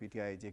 PTI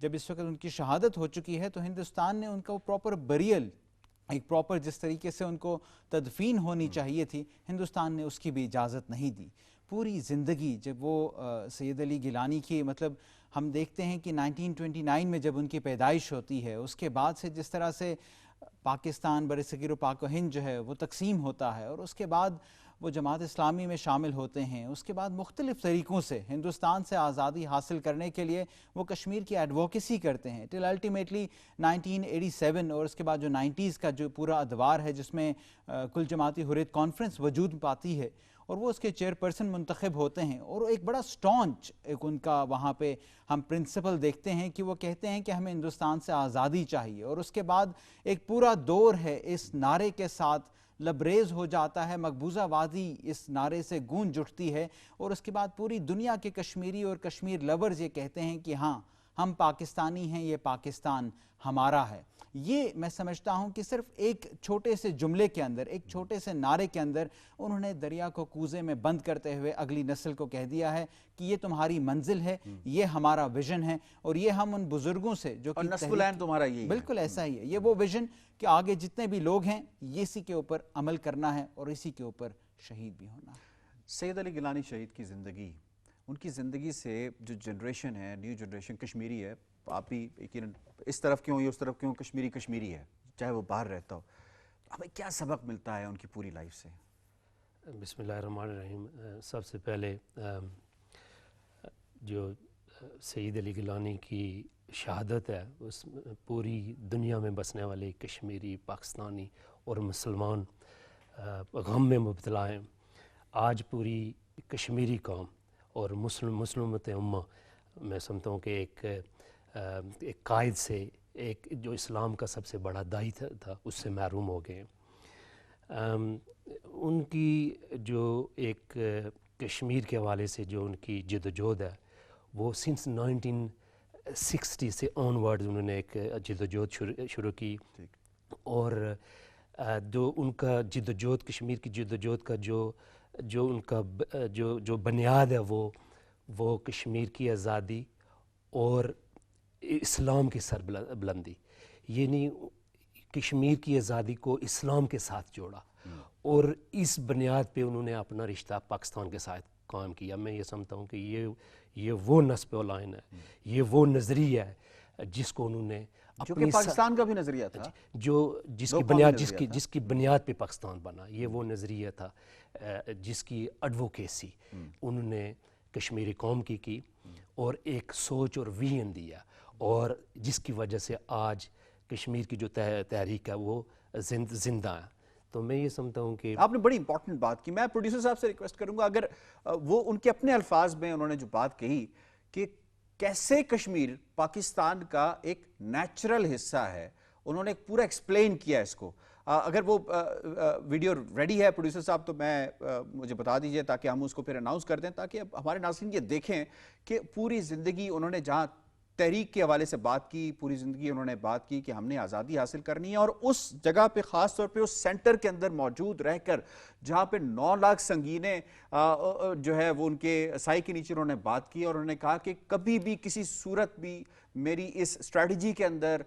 جب اس وقت ان کی شہادت ہو چکی ہے تو ہندوستان نے ان کا وہ پراپر بریل، ایک پراپر جس طریقے سے ان کو تدفین ہونی چاہیے تھی، ہندوستان نے اس کی بھی اجازت نہیں دی. پوری زندگی جب وہ سید علی گیلانی کی مطلب ہم دیکھتے ہیں کہ 1929 میں جب ان کی پیدائش ہوتی ہے، اس کے بعد سے جس طرح سے پاکستان برصغیر و پاک و ہند جو ہے وہ تقسیم ہوتا ہے، اور اس کے بعد وہ جماعت اسلامی میں شامل ہوتے ہیں، اس کے بعد مختلف طریقوں سے ہندوستان سے آزادی حاصل کرنے کے لیے وہ کشمیر کی ایڈوکیسی کرتے ہیں ٹل الٹیمیٹلی 1987، اور اس کے بعد جو 90s کا جو پورا ادوار ہے جس میں کل جماعتی حریت کانفرنس وجود پاتی ہے اور وہ اس کے چیئرپرسن منتخب ہوتے ہیں، اور ایک بڑا سٹانچ ایک ان کا وہاں پہ ہم پرنسپل دیکھتے ہیں کہ وہ کہتے ہیں کہ ہمیں ہندوستان سے آزادی چاہیے، اور اس کے بعد ایک پورا دور ہے اس نعرے کے ساتھ لبریز ہو جاتا ہے، مقبوضہ وادی اس نعرے سے گونج اٹھتی ہے، اور اس کے بعد پوری دنیا کے کشمیری اور کشمیر لورز یہ کہتے ہیں کہ ہاں ہم پاکستانی ہیں، یہ پاکستان ہمارا ہے. یہ میں سمجھتا ہوں کہ صرف ایک چھوٹے سے جملے کے اندر، ایک چھوٹے سے نعرے کے اندر انہوں نے دریا کو کوزے میں بند کرتے ہوئے اگلی نسل کو کہہ دیا ہے کہ یہ تمہاری منزل ہے، یہ ہمارا ویژن ہے، اور یہ ہم ان بزرگوں سے جو کہ نصف العین تمہارا یہی ہے. بالکل ایسا ہی ہے، یہ وہ ویژن کہ آگے جتنے بھی لوگ ہیں یہ اسی کے اوپر عمل کرنا ہے اور اسی کے اوپر شہید بھی ہونا ہے. سید علی گیلانی شہید کی زندگی، ان کی زندگی سے جو جنریشن ہے، نیو جنریشن کشمیری ہے، آپ بھی یقیناً اس طرف کیوں یا اس طرف کیوں کشمیری ہے، چاہے وہ باہر رہتا ہو، ہمیں کیا سبق ملتا ہے ان کی پوری لائف سے؟ بسم اللہ الرحمن الرحیم. سب سے پہلے جو سید علی گیلانی کی شہادت ہے اس پوری دنیا میں بسنے والے کشمیری، پاکستانی اور مسلمان غم میں مبتلا ہیں. آج پوری کشمیری قوم اور مسلمت امہ میں سمجھتا ہوں کہ ایک قائد سے، ایک جو اسلام کا سب سے بڑا داعی تھا، اس سے محروم ہو گئے. ان کی جو ایک کشمیر کے حوالے سے جو ان کی جد و جہد ہے وہ سنس 1960 سے آن ورڈ انہوں نے ایک جد و جہد شروع کی، اور جو ان کا جد و جہد، کشمیر کی جد و جہد کا جو ان کا جو بنیاد ہے وہ کشمیر کی آزادی اور اسلام کی سربلندی، یعنی کشمیر کی آزادی کو اسلام کے ساتھ جوڑا، اور اس بنیاد پہ انہوں نے اپنا رشتہ پاکستان کے ساتھ قائم کیا. میں یہ سمجھتا ہوں کہ یہ وہ نصب العین ہے، یہ وہ نظریہ ہے جس کو انہوں نے جو کہ پاکستان کا بھی نظریہ تھا، جس کی بنیاد پہ پاکستان بنا. یہ وہ نظریہ تھا جس کی ایڈوکیسی انہوں نے کشمیری قوم کی اور ایک سوچ اور ویژن دیا، اور جس کی وجہ سے آج کشمیر کی جو تحریک ہے وہ زندہ ہے. تو میں یہ سمجھتا ہوں کہ آپ نے بڑی امپورٹنٹ بات کی. میں پروڈیوسر صاحب سے ریکویسٹ کروں گا، اگر وہ ان کے اپنے الفاظ میں انہوں نے جو بات کہی کہ کیسے کشمیر پاکستان کا ایک نیچرل حصہ ہے، انہوں نے پورا ایکسپلین کیا اس کو. اگر وہ ویڈیو ریڈی ہے پروڈیوسر صاحب تو مجھے بتا دیجئے تاکہ ہم اس کو پھر اناؤنس کر دیں، تاکہ ہمارے ناظرین یہ دیکھیں کہ پوری زندگی انہوں نے جہاں تحریک کے حوالے سے بات کی، پوری زندگی انہوں نے بات کی کہ ہم نے آزادی حاصل کرنی ہے، اور اس جگہ پہ خاص طور پہ اس سینٹر کے اندر موجود رہ کر جہاں پہ 9 لاکھ سنگینیں جو ہے وہ ان کے سائے کے نیچے انہوں نے بات کی، اور انہوں نے کہا کہ کبھی بھی کسی صورت بھی میری اس اسٹریٹجی کے اندر،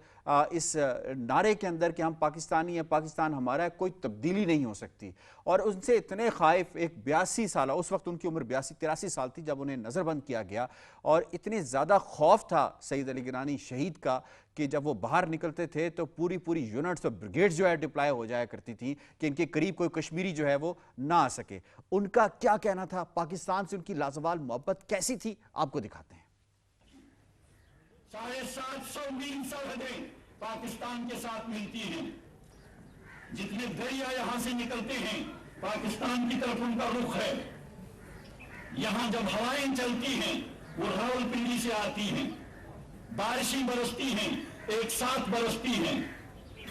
اس نعرے کے اندر کہ ہم پاکستانی ہیں، پاکستان ہمارا ہے، کوئی تبدیلی نہیں ہو سکتی. اور ان سے اتنے خائف ایک 82 سالہ، اس وقت ان کی عمر 83 سال تھی جب انہیں نظر بند کیا گیا، اور اتنے زیادہ خوف تھا سید علی گیلانی شہید کا کہ جب وہ باہر نکلتے تھے تو پوری یونٹس اور بریگیڈ جو ہے ڈپلائی ہو جایا کرتی تھی کہ ان کے قریب کوئی کشمیری جو ہے وہ نہ آ سکے. ان کا کیا کہنا تھا، پاکستان سے ان کی لازوال محبت کیسی تھی، آپ کو دکھاتے ہیں. 750 میل سرحدیں پاکستان کے ساتھ ملتی ہیں. جتنے دریا یہاں سے نکلتے ہیں پاکستان کی طرف ان کا رخ ہے. یہاں جب ہوائیں چلتی ہیں وہ راولپنڈی سے آتی ہیں، بارشیں برستی ہیں ایک ساتھ برستی ہیں.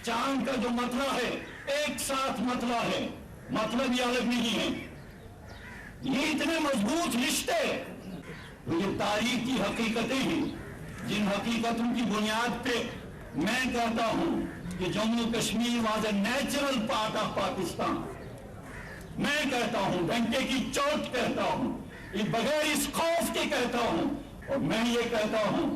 چاند کا جو مطلع ہے ایک ساتھ مطلع ہے، مطلب یہ الگ نہیں ہے. یہ اتنے مضبوط رشتے، یہ تاریخ کی حقیقتیں ہیں جن حقیقتوں کی بنیاد پہ میں کہتا ہوں کہ Jammu Kashmir was a natural part of Pakistan. میں کہتا ہوں، ڈنکے کی چوٹ کہتا ہوں، یہ بغیر اس خوف کے کہتا ہوں، اور میں یہ کہتا ہوں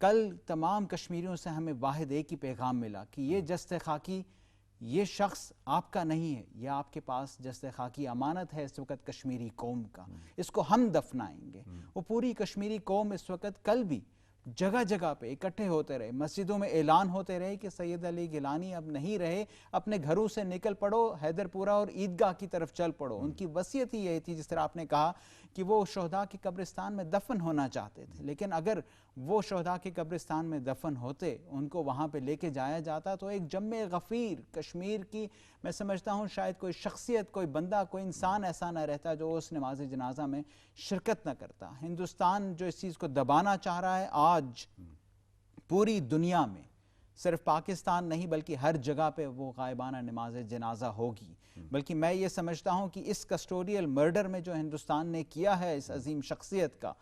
کل تمام کشمیریوں سے ہمیں واحد ایک ہی پیغام ملا کہ یہ جست خاکی، یہ شخص آپ کا نہیں ہے، یہ آپ کے پاس جست خاکی امانت ہے اس وقت کشمیری قوم کا، اس کو ہم دفنائیں گے۔ وہ پوری کشمیری قوم اس وقت کل بھی جگہ جگہ پہ اکٹھے ہوتے رہے، مسجدوں میں اعلان ہوتے رہے کہ سید علی گیلانی اب نہیں رہے، اپنے گھروں سے نکل پڑو، حیدر پورہ اور عیدگاہ کی طرف چل پڑو۔ ان کی وصیت ہی یہی تھی، جس طرح آپ نے کہا کہ وہ شہداء کے قبرستان میں دفن ہونا چاہتے تھے، لیکن اگر وہ شہداء کے قبرستان میں دفن ہوتے، ان کو وہاں پہ لے کے جایا جاتا، تو ایک جم غفیر کشمیر کی، میں سمجھتا ہوں شاید کوئی شخصیت، کوئی بندہ، کوئی انسان ایسا نہ رہتا جو اس نماز جنازہ میں شرکت نہ کرتا۔ ہندوستان جو اس چیز کو دبانا چاہ رہا ہے، آج پوری دنیا میں صرف پاکستان نہیں بلکہ ہر جگہ پہ وہ غائبانہ نماز جنازہ ہوگی۔ بلکہ میں یہ سمجھتا ہوں کہ اس کسٹوڈیل مرڈر میں جو ہندوستان نے کیا ہے اس عظیم شخصیت کا،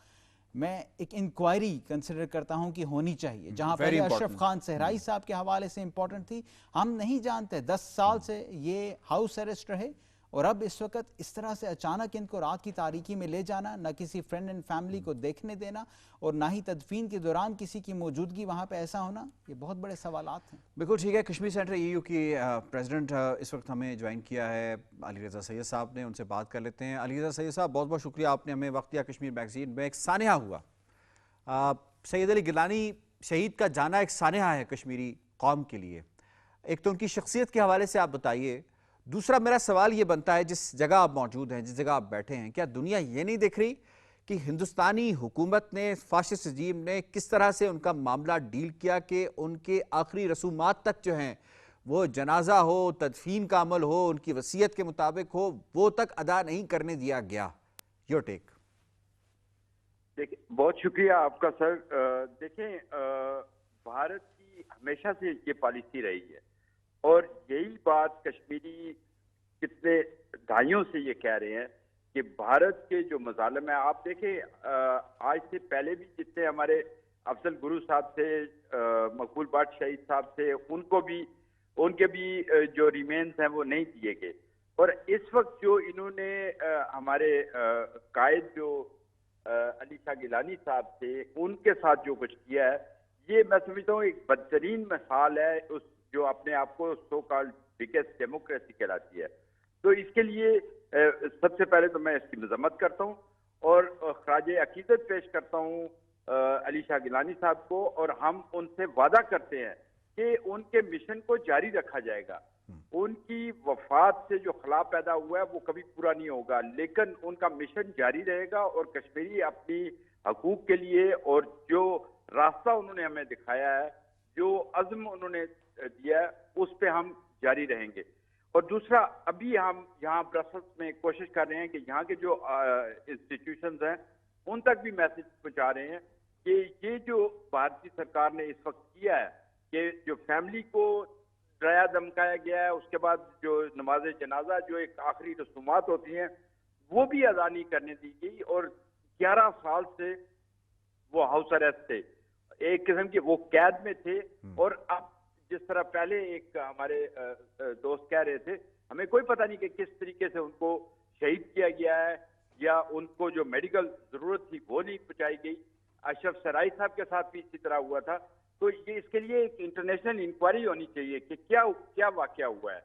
میں ایک انکوائری کنسیڈر کرتا ہوں کہ ہونی چاہیے، جہاں پہلے اشرف خان صحرائی صاحب کے حوالے سے امپورٹنٹ تھی۔ ہم نہیں جانتے 10 سال سے یہ ہاؤس اریسٹ رہے، اور اب اس وقت اس طرح سے اچانک ان کو رات کی تاریکی میں لے جانا، نہ کسی فرینڈ اینڈ فیملی کو دیکھنے دینا، اور نہ ہی تدفین کے دوران کسی کی موجودگی وہاں پہ ایسا ہونا، یہ بہت بڑے سوالات ہیں۔ بالکل ٹھیک ہے۔ کشمیر سینٹر EU کی پریزیڈنٹ اس وقت ہمیں جوائن کیا ہے علی رضا سید صاحب نے، ان سے بات کر لیتے ہیں۔ علی رضا سید صاحب، بہت بہت شکریہ، آپ نے ہمیں وقت دیا۔ کشمیر میگزین میں ایک سانحہ ہوا، سید علی گیلانی شہید کا جانا ایک سانحہ ہے کشمیری قوم کے لیے۔ ایک تو ان کی شخصیت کے حوالے سے آپ بتائیے، دوسرا میرا سوال یہ بنتا ہے جس جگہ آپ موجود ہیں، جس جگہ آپ بیٹھے ہیں، کیا دنیا یہ نہیں دیکھ رہی کہ ہندوستانی حکومت نے، فاشسٹ رجیم نے کس طرح سے ان کا معاملہ ڈیل کیا کہ ان کے آخری رسومات تک جو ہیں، وہ جنازہ ہو، تدفین کا عمل ہو، ان کی وصیت کے مطابق ہو، وہ تک ادا نہیں کرنے دیا گیا؟ Your take. دیکھیں، بہت شکریہ آپ کا سر۔ دیکھیں، بھارت کی ہمیشہ سے یہ پالیسی رہی ہے، اور یہی بات کشمیری کتنے دہائیوں سے یہ کہہ رہے ہیں کہ بھارت کے جو مظالم ہیں، آپ دیکھیں آج سے پہلے بھی جتنے ہمارے افضل گرو صاحب تھے، مقبول بٹ شہید صاحب تھے، ان کے بھی جو ریمینز ہیں وہ نہیں دیے گئے۔ اور اس وقت جو انہوں نے ہمارے قائد جو علی شاہ گیلانی صاحب تھے، ان کے ساتھ جو کچھ کیا ہے، یہ میں سمجھتا ہوں ایک بدترین مثال ہے اس جو اپنے آپ کو سو کالڈ بگیسٹ ڈیموکریسی کہلاتی ہے۔ تو اس کے لیے سب سے پہلے تو میں اس کی مذمت کرتا ہوں اور خراج عقیدت پیش کرتا ہوں علی شاہ گیلانی صاحب کو، اور ہم ان سے وعدہ کرتے ہیں کہ ان کے مشن کو جاری رکھا جائے گا۔ ان کی وفات سے جو خلا پیدا ہوا ہے وہ کبھی پورا نہیں ہوگا، لیکن ان کا مشن جاری رہے گا، اور کشمیری اپنی حقوق کے لیے اور جو راستہ انہوں نے ہمیں دکھایا ہے، جو عزم انہوں نے دیا ہے، اس پہ ہم جاری رہیں گے۔ اور دوسرا، ابھی ہم یہاں برسلز میں کوشش کر رہے ہیں کہ یہاں کے جو انسٹیٹیوشنز ہیں ان تک بھی میسج پہنچا رہے ہیں کہ یہ جو بھارتی سرکار نے اس وقت کیا ہے کہ جو فیملی کو ڈرایا دھمکایا گیا ہے، اس کے بعد جو نماز جنازہ جو ایک آخری رسومات ہوتی ہیں وہ بھی ادا نہیں کرنے دی گئی، اور 11 سال سے وہ ہاؤس اریسٹ تھے، ایک قسم کی وہ قید میں تھے۔ اور اب جس طرح پہلے ایک ہمارے دوست کہہ رہے تھے، ہمیں کوئی پتہ نہیں کہ کس طریقے سے ان کو شہید کیا گیا ہے، یا ان کو جو میڈیکل ضرورت تھی وہ نہیں پہنچائی گئی۔ اشرف سرائی صاحب کے ساتھ بھی اسی طرح ہوا تھا۔ تو یہ اس کے لیے ایک انٹرنیشنل انکوائری ہونی چاہیے کہ کیا واقعہ ہوا ہے،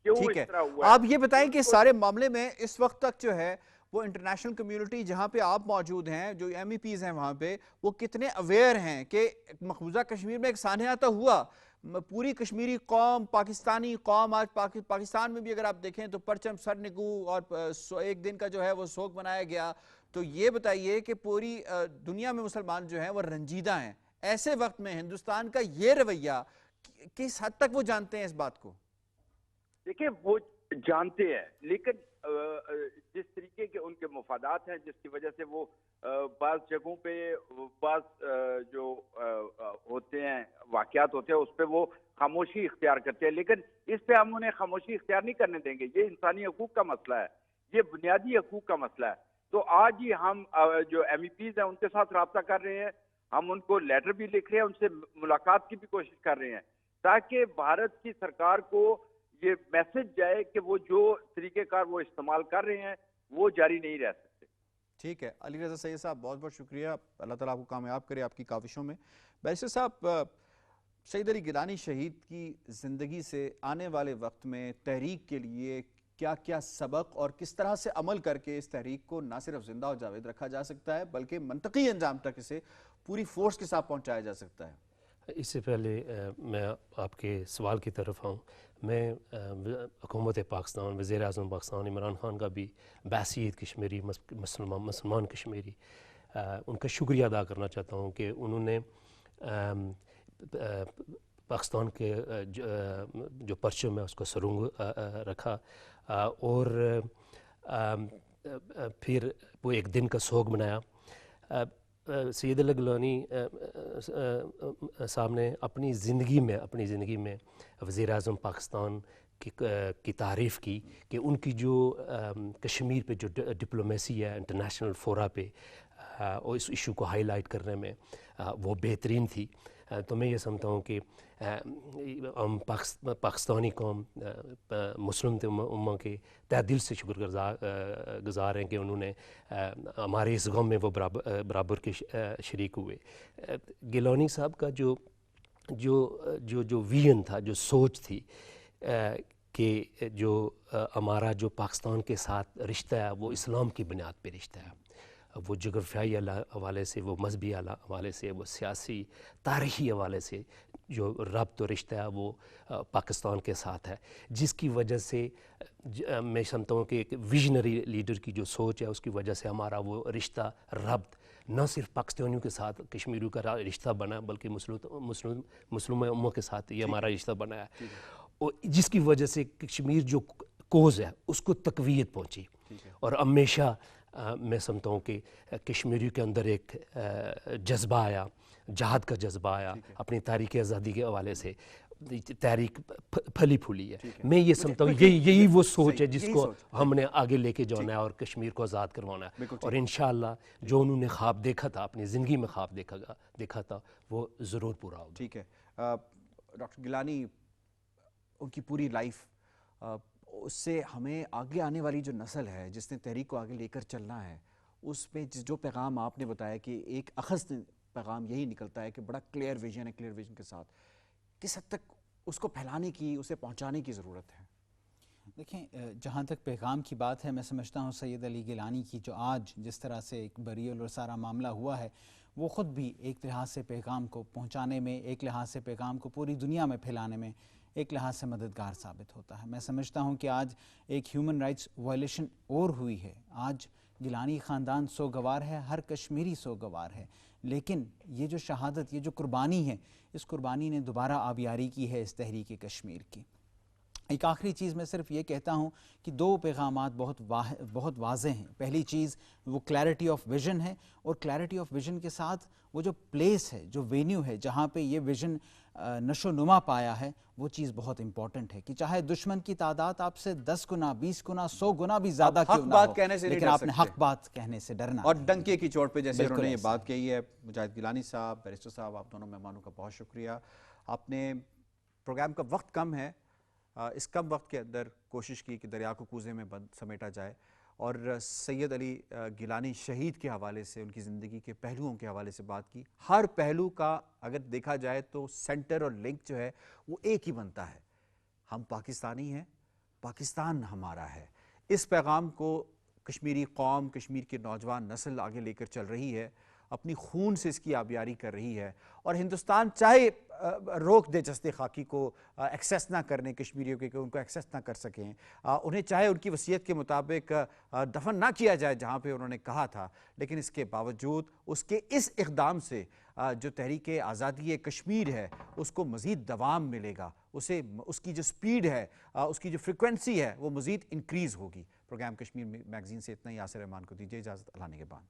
کیوں اس طرح ہوا ہے۔ آپ یہ بتائیں کہ سارے معاملے میں اس وقت تک جو ہے وہ انٹرنیشنل کمیونٹی جہاں پہ آپ موجود ہیں، جو MEPs ہیں وہاں پہ، وہ کتنے اویئر ہیں کہ مقبوضہ کشمیر میں ایک سانحہ تو ہوا، پوری کشمیری قوم، پاکستانی قوم، آج پاکستان میں بھی اگر آپ دیکھیں تو پرچم سر نگو اور ایک دن کا جو ہے وہ سوگ منایا گیا۔ تو یہ بتائیے کہ پوری دنیا میں مسلمان جو ہیں وہ رنجیدہ ہیں، ایسے وقت میں ہندوستان کا یہ رویہ کس حد تک وہ جانتے ہیں اس بات کو؟ دیکھیں، وہ جانتے ہیں، لیکن جس طریقے کے ان کے مفادات ہیں، جس کی وجہ سے وہ بعض جگہوں پہ بعض جو ہوتے ہیں واقعات ہوتے ہیں اس پہ وہ خاموشی اختیار کرتے ہیں، لیکن اس پہ ہم انہیں خاموشی اختیار نہیں کرنے دیں گے۔ یہ انسانی حقوق کا مسئلہ ہے، یہ بنیادی حقوق کا مسئلہ ہے۔ تو آج ہی ہم جو MEPs ہیں ان کے ساتھ رابطہ کر رہے ہیں، ہم ان کو لیٹر بھی لکھ رہے ہیں، ان سے ملاقات کی بھی کوشش کر رہے ہیں، تاکہ بھارت کی سرکار کو یہ میسج جائے کہ وہ جو طریقہ کار وہ استعمال کر رہے ہیں وہ جاری نہیں رہ سکتے۔ ٹھیک ہے علی رضا سید صاحب، بہت بہت شکریہ، اللہ تعالیٰ آپ کو کامیاب کرے آپ کی کاوشوں میں۔ بیرسٹر صاحب، سید علی گیلانی شہید کی زندگی سے آنے والے وقت میں تحریک کے لیے کیا کیا سبق اور کس طرح سے عمل کر کے اس تحریک کو نہ صرف زندہ و جاوید رکھا جا سکتا ہے بلکہ منطقی انجام تک اسے پوری فورس کے ساتھ پہنچایا جا سکتا ہے؟ اس سے پہلے میں آپ کے سوال کی طرف آؤں، میں حکومت پاکستان، وزیر اعظم پاکستان عمران خان کا بھی بعثیت کشمیری مسلمان کشمیری ان کا شکریہ ادا کرنا چاہتا ہوں کہ انہوں نے پاکستان کے جو پرچم ہے اس کو سرنگ رکھا اور پھر وہ ایک دن کا سوگ منایا۔ سید علی گیلانی صاحب نے اپنی زندگی میں وزیر اعظم پاکستان کی تعریف کی کہ ان کی جو کشمیر پہ جو ڈپلومیسی ہے انٹرنیشنل فورا پہ اور اس ایشو کو ہائی لائٹ کرنے میں وہ بہترین تھی۔ تو میں یہ سمجھتا ہوں کہ ہم پاکستانی قوم مسلم امہ کے تہ دل سے شکر گزار ہیں کہ انہوں نے ہمارے اس غم میں وہ برابر کے شریک ہوئے۔ گیلانی صاحب کا جو ویژن تھا، جو سوچ تھی کہ جو ہمارا جو پاکستان کے ساتھ رشتہ ہے وہ اسلام کی بنیاد پہ رشتہ ہے، وہ جغرافیائی حوالے سے، وہ مذہبی حوالے سے، وہ سیاسی تاریخی حوالے سے جو ربط و رشتہ ہے وہ پاکستان کے ساتھ ہے، جس کی وجہ سے میں سمجھتا ہوں کہ ایک ویژنری لیڈر کی جو سوچ ہے اس کی وجہ سے ہمارا وہ رشتہ ربط نہ صرف پاکستانیوں کے ساتھ کشمیریوں کا رشتہ بنا بلکہ مسلم اموں کے ساتھ یہ ہمارا رشتہ بنا ہے، اور جس کی وجہ سے کشمیر جو کوز ہے اس کو تقویت پہنچی۔ اور ہمیشہ میں سمجھتا ہوں کہ کشمیریوں کے اندر ایک جذبہ آیا، جہاد کا جذبہ آیا، اپنی تاریخ آزادی کے حوالے سے تحریک پھلی پھولی ہے۔ میں یہ سمجھتا ہوں یہی وہ سوچ ہے جس کو ہم نے آگے لے کے جانا ہے اور کشمیر کو آزاد کروانا ہے، اور انشاءاللہ جو انہوں نے خواب دیکھا تھا، اپنی زندگی میں خواب دیکھا تھا، وہ ضرور پورا ہوگا۔ ٹھیک ہے ڈاکٹر گیلانی، ان کی پوری لائف، اس سے ہمیں آگے آنے والی جو نسل ہے جس نے تحریک کو آگے لے کر چلنا ہے، اس میں جو پیغام آپ نے بتایا کہ ایک اخذ پیغام یہی نکلتا ہے کہ بڑا کلیئر ویژن ہے، کلیئر ویژن کے ساتھ کس حد تک اس کو پھیلانے کی، اسے پہنچانے کی ضرورت ہے؟ دیکھیں، جہاں تک پیغام کی بات ہے، میں سمجھتا ہوں سید علی گیلانی کی جو آج جس طرح سے ایک بریل اور سارا معاملہ ہوا ہے، وہ خود بھی ایک لحاظ سے پیغام کو پہنچانے میں، ایک لحاظ سے پیغام کو پوری دنیا میں پھیلانے میں ایک لحاظ سے مددگار ثابت ہوتا ہے۔ میں سمجھتا ہوں کہ آج ایک ہیومن رائٹس وائلیشن اور ہوئی ہے، آج گیلانی خاندان سوگوار ہے، ہر کشمیری سوگوار ہے، لیکن یہ جو شہادت، یہ جو قربانی ہے، اس قربانی نے دوبارہ آبیاری کی ہے اس تحریک کشمیر کی۔ ایک آخری چیز میں صرف یہ کہتا ہوں کہ دو پیغامات بہت واضح ہیں۔ پہلی چیز وہ کلیئرٹی آف ویژن ہے، اور کلیئرٹی آف ویژن کے ساتھ وہ جو پلیس ہے، جو وینیو ہے جہاں پہ یہ ویژن نشو نما پایا ہے، وہ چیز بہت امپورٹنٹ ہے کہ چاہے دشمن کی تعداد آپ سے 10 گنا 20 گنا 100 گنا بھی زیادہ کیوں نہ ہو، لیکن آپ نے حق بات کہنے سے ڈرنا اور ڈنکے کی چوٹ پہ جیسے انہوں نے یہ بات کہی ہے۔ مجاہد گیلانی صاحب، بیرسٹر صاحب، آپ دونوں مہمانوں کا بہت شکریہ۔ آپ نے پروگرام کا وقت کم ہے، اس کم وقت کے اندر کوشش کی کہ دریا کو کوزے میں بند سمیٹا جائے، اور سید علی گیلانی شہید کے حوالے سے، ان کی زندگی کے پہلوؤں کے حوالے سے بات کی۔ ہر پہلو کا اگر دیکھا جائے تو سینٹر اور لنک جو ہے وہ ایک ہی بنتا ہے، ہم پاکستانی ہیں، پاکستان ہمارا ہے۔ اس پیغام کو کشمیری قوم، کشمیر کے نوجوان نسل آگے لے کر چل رہی ہے، اپنی خون سے اس کی آبیاری کر رہی ہے، اور ہندوستان چاہے روک دے جستے خاکی کو ایکسیس نہ کرنے کشمیریوں کے، کہ ان کو ایکسیس نہ کر سکیں، انہیں چاہے ان کی وصیت کے مطابق دفن نہ کیا جائے جہاں پہ انہوں نے کہا تھا، لیکن اس کے باوجود اس کے اس اقدام سے جو تحریک آزادی کشمیر ہے اس کو مزید دوام ملے گا، اس کی جو سپیڈ ہے، اس کی جو فریکوینسی ہے وہ مزید انکریز ہوگی۔ پروگرام کشمیر میگزین سے اتنا ہی، یاسر رحمان کو دیجیے اجازت، اللہ نگہبان۔